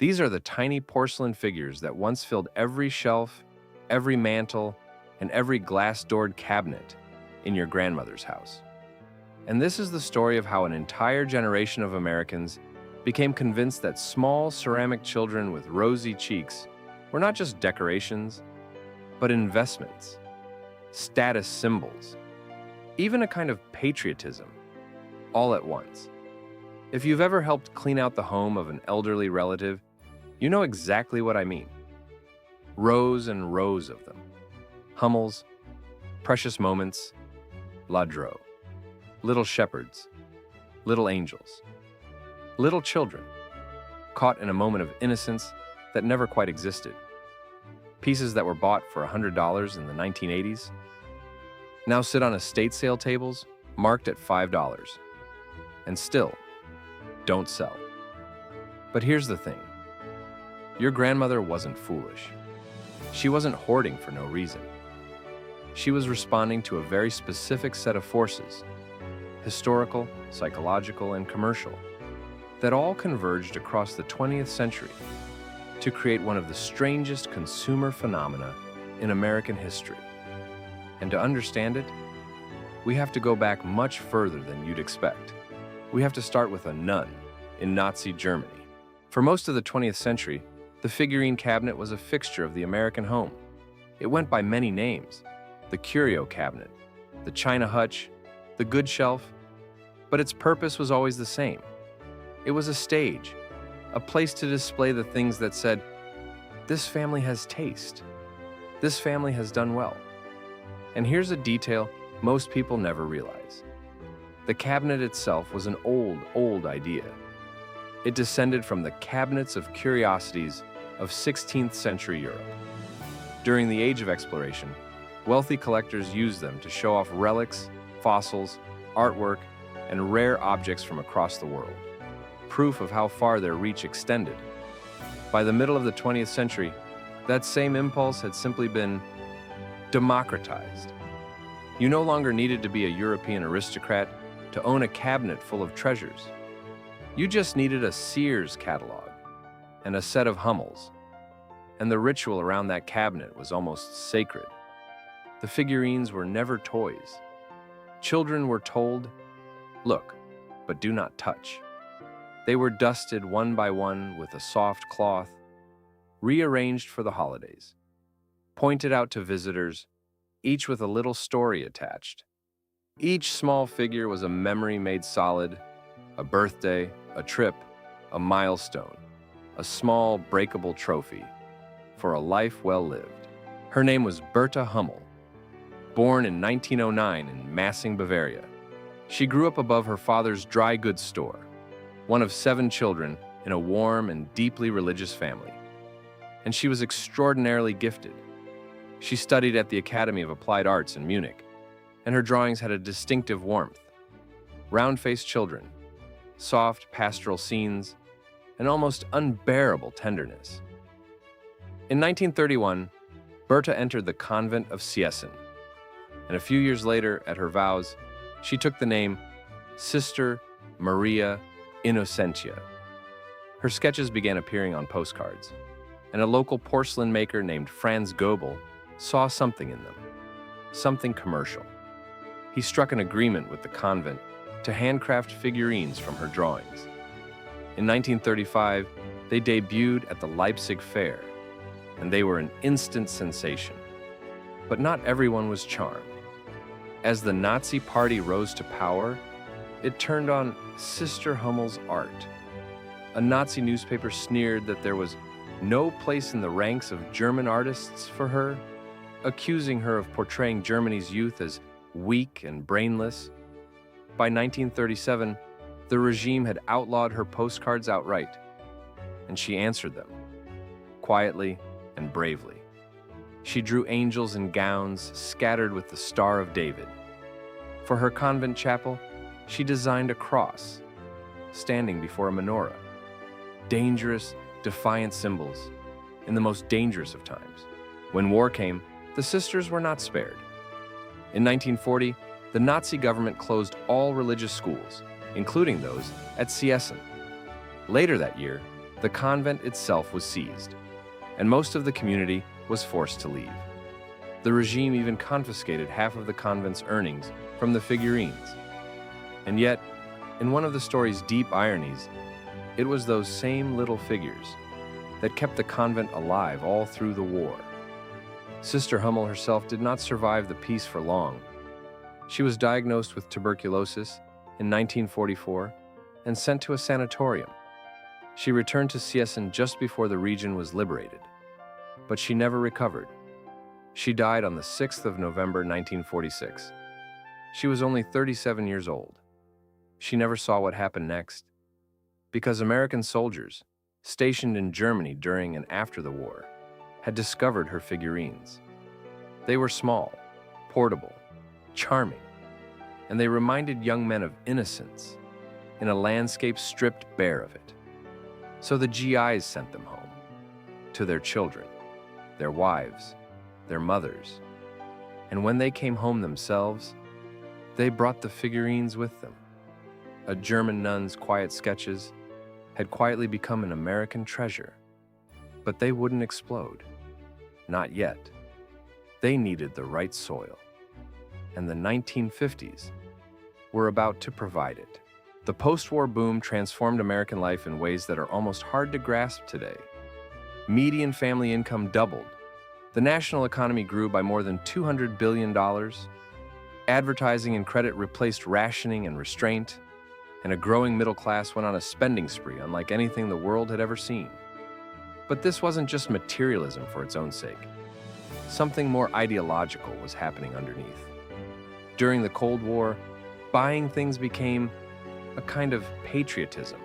These are the tiny porcelain figures that once filled every shelf, every mantel, and every glass-doored cabinet in your grandmother's house. And this is the story of how an entire generation of Americans became convinced that small ceramic children with rosy cheeks were not just decorations, but investments, status symbols, even a kind of patriotism, all at once. If you've ever helped clean out the home of an elderly relative, you know exactly what I mean. Rows and rows of them. Hummels, precious moments, ladro, little shepherds, little angels, little children, caught in a moment of innocence that never quite existed. Pieces that were bought for $100 in the 1980s now sit on estate sale tables marked at $5 and still don't sell. But here's the thing. Your grandmother wasn't foolish. She wasn't hoarding for no reason. She was responding to a very specific set of forces, historical, psychological, and commercial, that all converged across the 20th century to create one of the strangest consumer phenomena in American history. And to understand it, we have to go back much further than you'd expect. We have to start with a nun in Nazi Germany. For most of the 20th century, the figurine cabinet was a fixture of the American home. It went by many names: the curio cabinet, the china hutch, the good shelf, but its purpose was always the same. It was a stage, a place to display the things that said, "This family has taste. This family has done well." And here's a detail most people never realize. The cabinet itself was an old idea. It descended from the cabinets of curiosities of 16th century Europe. During the Age of Exploration, wealthy collectors used them to show off relics, fossils, artwork, and rare objects from across the world, proof of how far their reach extended. By the middle of the 20th century, that same impulse had simply been democratized. You no longer needed to be a European aristocrat to own a cabinet full of treasures. You just needed a Sears catalog and a set of Hummels, and the ritual around that cabinet was almost sacred. The figurines were never toys. Children were told, "Look, but do not touch." They were dusted one by one with a soft cloth, rearranged for the holidays, pointed out to visitors, each with a little story attached. Each small figure was a memory made solid, a birthday, a trip, a milestone, a small breakable trophy for a life well lived. Her name was Berta Hummel, born in 1909 in Massing, Bavaria. She grew up above her father's dry goods store, one of 7 children in a warm and deeply religious family. And she was extraordinarily gifted. She studied at the Academy of Applied Arts in Munich, and her drawings had a distinctive warmth. Round-faced children, soft pastoral scenes, and almost unbearable tenderness. In 1931, Berta entered the convent of Seessen, and a few years later, at her vows, she took the name Sister Maria Innocentia. Her sketches began appearing on postcards, and a local porcelain maker named Franz Goebel saw something in them, something commercial. He struck an agreement with the convent to handcraft figurines from her drawings. In 1935, they debuted at the Leipzig Fair, and they were an instant sensation. But not everyone was charmed. As the Nazi Party rose to power, it turned on Sister Hummel's art. A Nazi newspaper sneered that there was no place in the ranks of German artists for her, accusing her of portraying Germany's youth as weak and brainless. By 1937, the regime had outlawed her postcards outright, and she answered them, quietly and bravely. She drew angels in gowns scattered with the Star of David. For her convent chapel, she designed a cross, standing before a menorah. Dangerous, defiant symbols in the most dangerous of times. When war came, the sisters were not spared. In 1940, the Nazi government closed all religious schools, including those at Seessen. Later that year, the convent itself was seized, and most of the community was forced to leave. The regime even confiscated half of the convent's earnings from the figurines. And yet, in one of the story's deep ironies, it was those same little figures that kept the convent alive all through the war. Sister Hummel herself did not survive the peace for long. She was diagnosed with tuberculosis in 1944 and sent to a sanatorium. She returned to Seessen just before the region was liberated, but she never recovered. She died on the 6th of November 1946. She was only 37 years old. She never saw what happened next, because American soldiers, stationed in Germany during and after the war, had discovered her figurines. They were small, portable, charming, and they reminded young men of innocence in a landscape stripped bare of it. So the GIs sent them home, to their children, their wives, their mothers. And when they came home themselves, they brought the figurines with them. A German nun's quiet sketches had quietly become an American treasure, but they wouldn't explode. Not yet. They needed the right soil, and the 1950s were about to provide it. The post-war boom transformed American life in ways that are almost hard to grasp today. Median family income doubled. The national economy grew by more than $200 billion. Advertising and credit replaced rationing and restraint, and a growing middle class went on a spending spree unlike anything the world had ever seen. But this wasn't just materialism for its own sake. Something more ideological was happening underneath. During the Cold War, buying things became a kind of patriotism.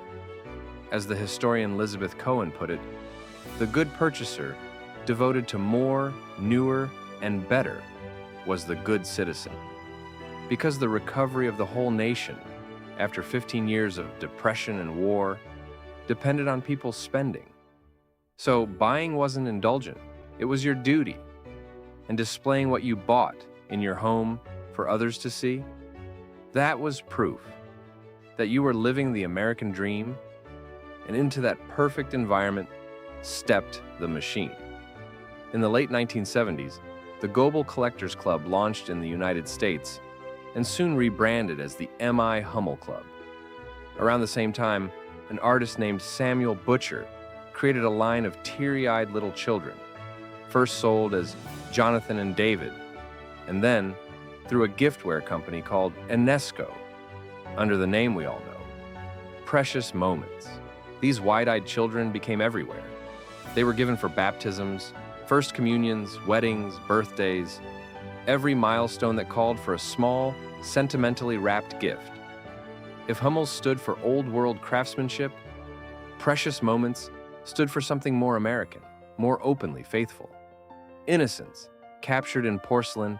As the historian Elizabeth Cohen put it, the good purchaser, devoted to more, newer, and better, was the good citizen. Because the recovery of the whole nation, after 15 years of depression and war, depended on people's spending. So buying wasn't indulgent, it was your duty. And displaying what you bought in your home for others to see, that was proof that you were living the American dream, and into that perfect environment stepped the machine. In the late 1970s, the Global Collectors Club launched in the United States and soon rebranded as the M.I. Hummel Club. Around the same time, an artist named Samuel Butcher created a line of teary-eyed little children, first sold as Jonathan and David, and then through a giftware company called Enesco, under the name we all know. Precious moments. These wide-eyed children became everywhere. They were given for baptisms, first communions, weddings, birthdays, every milestone that called for a small, sentimentally wrapped gift. If Hummels stood for old-world craftsmanship, precious moments stood for something more American, more openly faithful. Innocence, captured in porcelain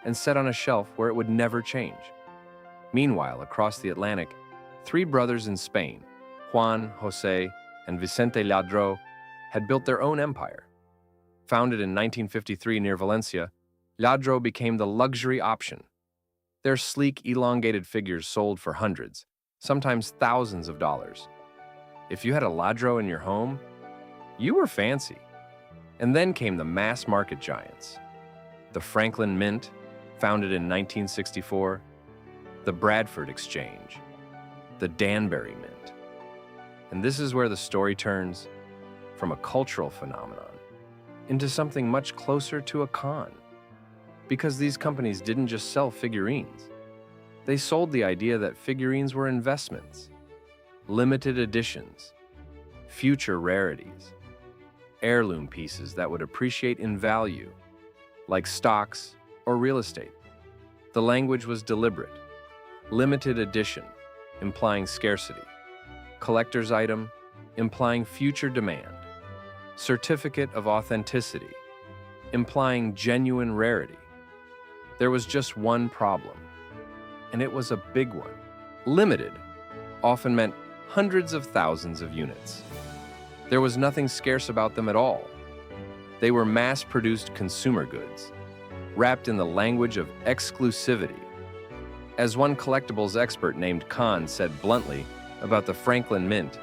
and set on a shelf where it would never change. Meanwhile, across the Atlantic, three brothers in Spain, Juan, Jose, and Vicente Ladro, had built their own empire. Founded in 1953 near Valencia, Ladro became the luxury option. Their sleek, elongated figures sold for hundreds, sometimes thousands of dollars. If you had a Ladro in your home, you were fancy. And then came the mass market giants. The Franklin Mint, founded in 1964, the Bradford Exchange, the Danbury Mint. And this is where the story turns from a cultural phenomenon into something much closer to a con. Because these companies didn't just sell figurines. They sold the idea that figurines were investments, limited editions, future rarities, heirloom pieces that would appreciate in value, like stocks or real estate. The language was deliberate. Limited edition, implying scarcity. Collector's item, implying future demand. Certificate of authenticity, implying genuine rarity. There was just one problem, and it was a big one. Limited often meant hundreds of thousands of units. There was nothing scarce about them at all. They were mass-produced consumer goods, wrapped in the language of exclusivity. As one collectibles expert named Khan said bluntly about the Franklin Mint,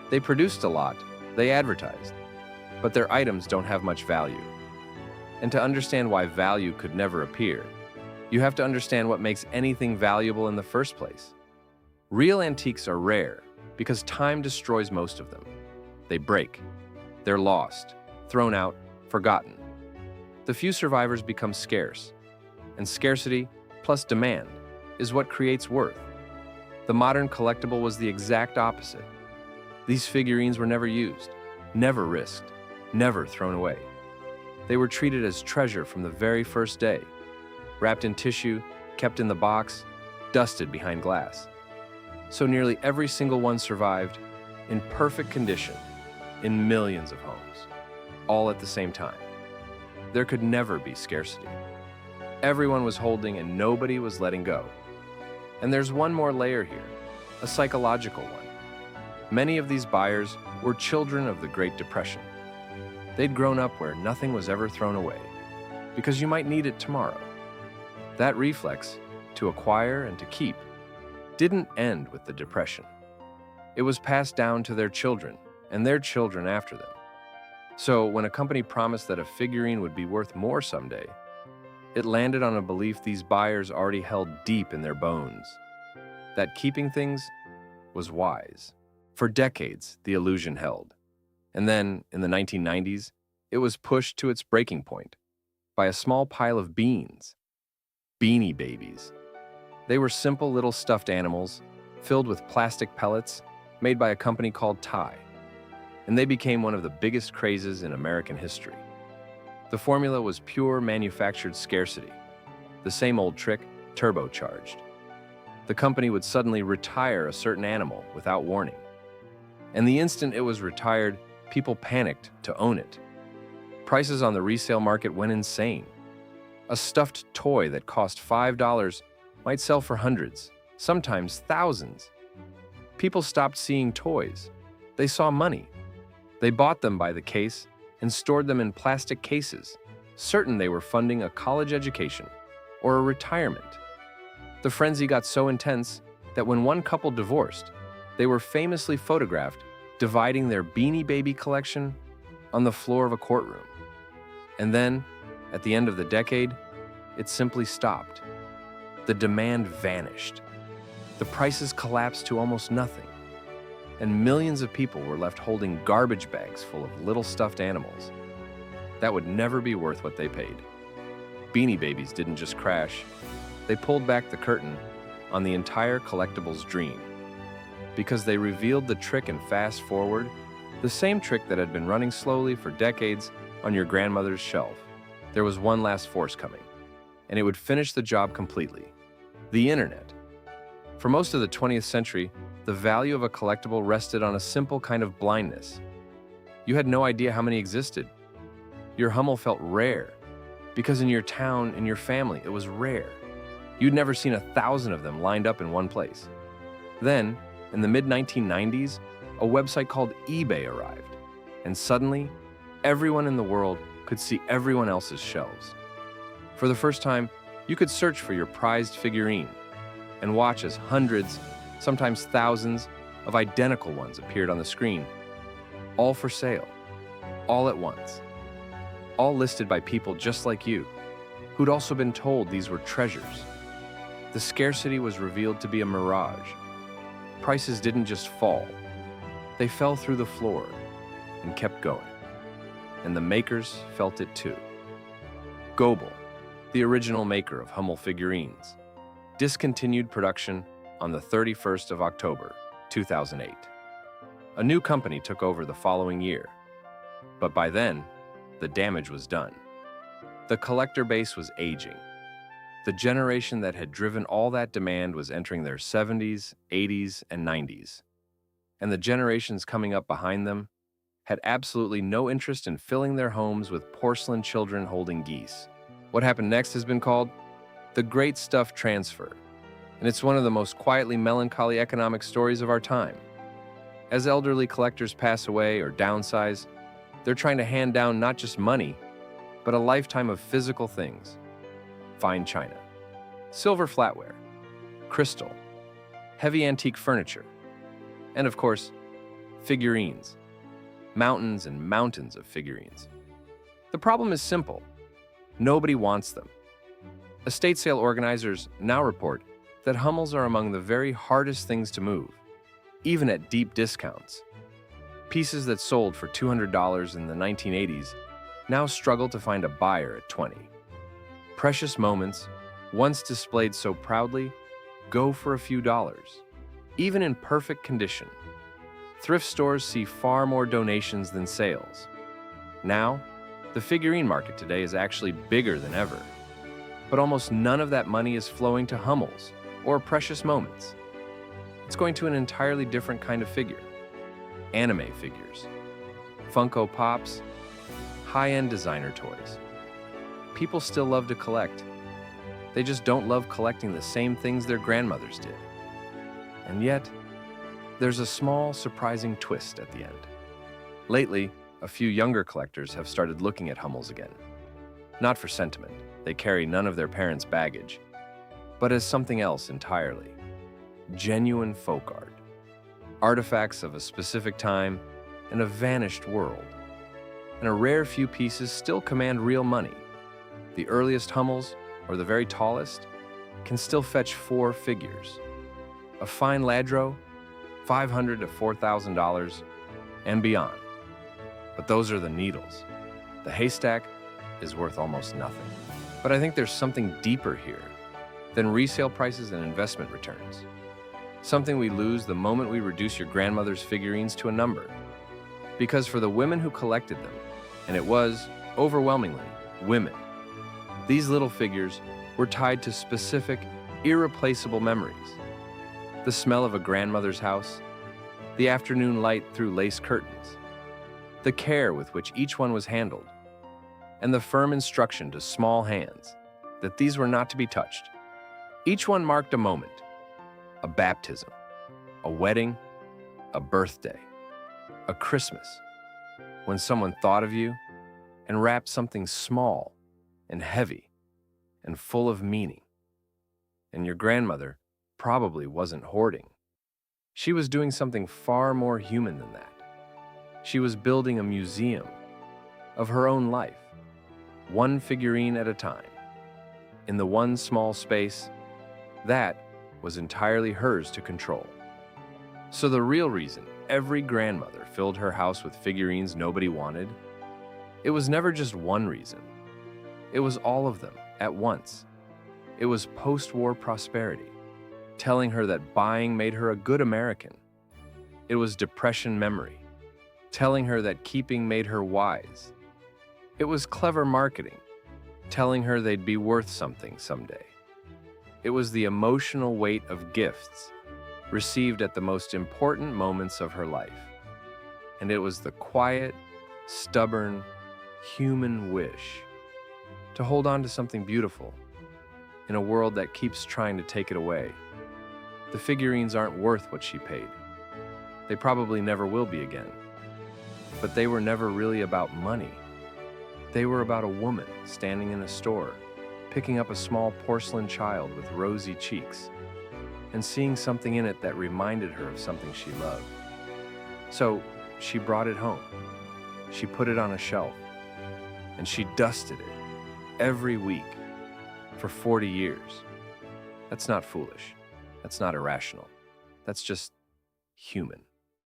they produced a lot, They advertised, but their items don't have much value. And to understand why value could never appear, you have to understand what makes anything valuable in the first place. Real antiques are rare because time destroys most of them. They break, they're lost, thrown out, forgotten. The few survivors become scarce, and scarcity plus demand is what creates worth. The modern collectible was the exact opposite. These figurines were never used, never risked, never thrown away. They were treated as treasure from the very first day, wrapped in tissue, kept in the box, dusted behind glass. So nearly every single one survived, in perfect condition, in millions of homes, all at the same time. There could never be scarcity. Everyone was holding and nobody was letting go. And there's one more layer here, a psychological one. Many of these buyers were children of the Great Depression. They'd grown up where nothing was ever thrown away, because you might need it tomorrow. That reflex, to acquire and to keep, didn't end with the Depression. It was passed down to their children and their children after them. So when a company promised that a figurine would be worth more someday, it landed on a belief these buyers already held deep in their bones, that keeping things was wise. For decades, the illusion held. And then, in the 1990s, it was pushed to its breaking point by a small pile of beans. Beanie Babies. They were simple little stuffed animals filled with plastic pellets made by a company called Ty, and they became one of the biggest crazes in American history. The formula was pure manufactured scarcity, the same old trick, turbocharged. The company would suddenly retire a certain animal without warning, and the instant it was retired, people panicked to own it. Prices on the resale market went insane. A stuffed toy that cost $5 might sell for hundreds, sometimes thousands. People stopped seeing toys. They saw money. They bought them by the case and stored them in plastic cases, certain they were funding a college education or a retirement. The frenzy got so intense that when one couple divorced, they were famously photographed dividing their Beanie Baby collection on the floor of a courtroom. And then, at the end of the decade, it simply stopped. The demand vanished. The prices collapsed to almost nothing, and millions of people were left holding garbage bags full of little stuffed animals that would never be worth what they paid. Beanie Babies didn't just crash, they pulled back the curtain on the entire collectibles dream, because they revealed the trick and fast forward, the same trick that had been running slowly for decades on your grandmother's shelf. There was one last force coming, and it would finish the job completely: the internet. For most of the 20th century, the value of a collectible rested on a simple kind of blindness. You had no idea how many existed. Your Hummel felt rare, because in your town, in your family, it was rare. You'd never seen 1,000 of them lined up in one place. Then, in the mid-1990s, a website called eBay arrived, and suddenly, everyone in the world could see everyone else's shelves. For the first time, you could search for your prized figurine and watch as hundreds, sometimes thousands, of identical ones appeared on the screen, all for sale, all at once, all listed by people just like you, who'd also been told these were treasures. The scarcity was revealed to be a mirage. Prices didn't just fall, they fell through the floor and kept going. And the makers felt it too. Goebel, the original maker of Hummel figurines, discontinued production on the 31st of October, 2008. A new company took over the following year, but by then, the damage was done. The collector base was aging. The generation that had driven all that demand was entering their 70s, 80s, and 90s. And the generations coming up behind them had absolutely no interest in filling their homes with porcelain children holding geese. What happened next has been called the Great Stuff Transfer, and it's one of the most quietly melancholy economic stories of our time. As elderly collectors pass away or downsize, they're trying to hand down not just money, but a lifetime of physical things: fine china, silver flatware, crystal, heavy antique furniture, and of course, figurines. mountains and mountains of figurines. The problem is simple. Nobody wants them. Estate sale organizers now report that Hummels are among the very hardest things to move, even at deep discounts. Pieces that sold for $200 in the 1980s now struggle to find a buyer at $20. Precious moments, once displayed so proudly, go for a few dollars, even in perfect condition. Thrift stores see far more donations than sales. Now, the figurine market today is actually bigger than ever. But almost none of that money is flowing to Hummels or precious moments. It's going to an entirely different kind of figure. Anime figures, Funko Pops, high-end designer toys. People still love to collect. They just don't love collecting the same things their grandmothers did. And yet, there's a small, surprising twist at the end. Lately, a few younger collectors have started looking at Hummels again. Not for sentiment, they carry none of their parents' baggage, but as something else entirely. Genuine folk art. Artifacts of a specific time and a vanished world. And a rare few pieces still command real money. The earliest Hummels, or the very tallest, can still fetch 4 figures. A fine ladro, $500 to $4,000, and beyond. But those are the needles. The haystack is worth almost nothing. But I think there's something deeper here than resale prices and investment returns. Something we lose the moment we reduce your grandmother's figurines to a number. Because for the women who collected them, and it was, overwhelmingly, women, these little figures were tied to specific, irreplaceable memories. The smell of a grandmother's house, the afternoon light through lace curtains, the care with which each one was handled, and the firm instruction to small hands that these were not to be touched. Each one marked a moment, a baptism, a wedding, a birthday, a Christmas, when someone thought of you and wrapped something small and heavy and full of meaning. And your grandmother probably wasn't hoarding. She was doing something far more human than that. She was building a museum of her own life, one figurine at a time, in the one small space that was entirely hers to control. So the real reason every grandmother filled her house with figurines nobody wanted, it was never just one reason. It was all of them at once. It was post-war prosperity, telling her that buying made her a good American. It was depression memory, telling her that keeping made her wise. It was clever marketing, telling her they'd be worth something someday. It was the emotional weight of gifts received at the most important moments of her life. And it was the quiet, stubborn, human wish to hold on to something beautiful in a world that keeps trying to take it away. The figurines aren't worth what she paid. They probably never will be again. But they were never really about money. They were about a woman standing in a store, picking up a small porcelain child with rosy cheeks, and seeing something in it that reminded her of something she loved. So she brought it home. She put it on a shelf, and she dusted it every week for 40 years. That's not foolish. That's not irrational. That's just human.